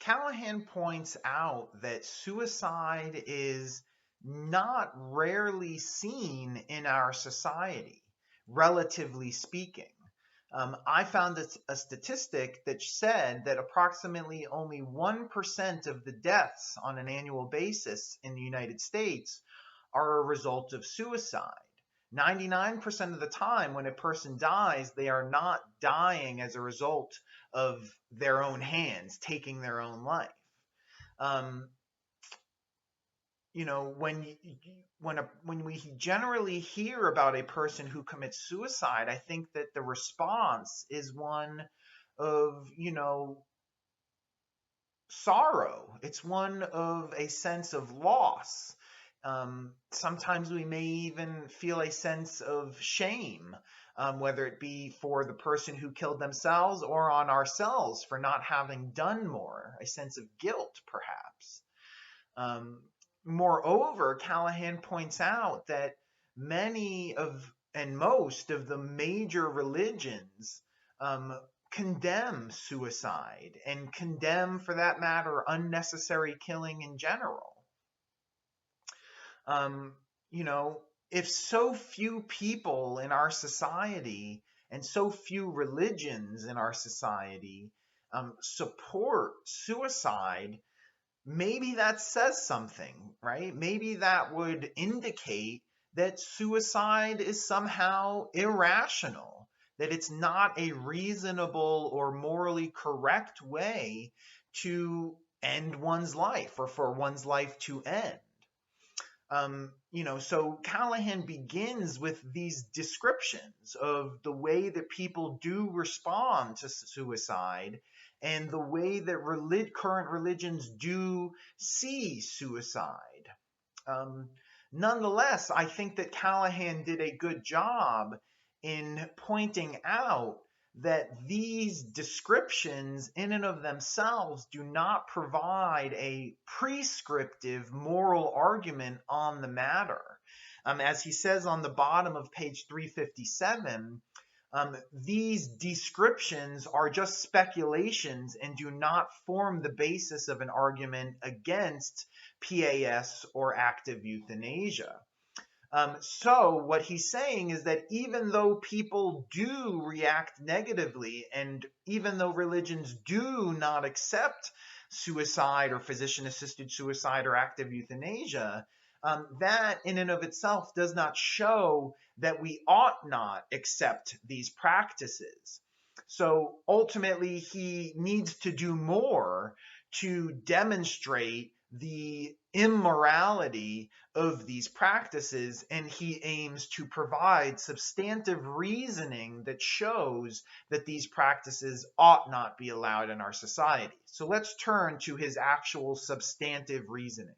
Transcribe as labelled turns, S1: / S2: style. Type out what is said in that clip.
S1: Callahan points out that suicide is not rarely seen in our society, relatively speaking. I found a statistic that said that approximately only 1% of the deaths on an annual basis in the United States are a result of suicide. 99% of the time, when a person dies, they are not dying as a result of their own hands taking their own life. Um, when we generally hear about a person who commits suicide, I think that the response is one of, sorrow. It's one of a sense of loss. Sometimes we may even feel a sense of shame, whether it be for the person who killed themselves or on ourselves for not having done more, a sense of guilt, perhaps. Um, Moreover, Callahan points out that many of and most of the major religions um, condemn suicide and condemn, for that matter, unnecessary killing in general. Um, you know, if so few people in our society and so few religions in our society support suicide, maybe that says something, right? Maybe that would indicate that suicide is somehow irrational, that it's not a reasonable or morally correct way to end one's life or for one's life to end. So Callahan begins with these descriptions of the way that people do respond to suicide and the way that current religions do see suicide. Um, Nonetheless, I think that Callahan did a good job in pointing out that these descriptions, in and of themselves, do not provide a prescriptive moral argument on the matter. As he says on the bottom of page 357, these descriptions are just speculations and do not form the basis of an argument against PAS or active euthanasia. So what he's saying is that even though people do react negatively, and even though religions do not accept suicide or physician-assisted suicide or active euthanasia, that in and of itself does not show that we ought not accept these practices. So ultimately, he needs to do more to demonstrate the immorality of these practices, and he aims to provide substantive reasoning that shows that these practices ought not be allowed in our society. So let's turn to his actual substantive reasoning.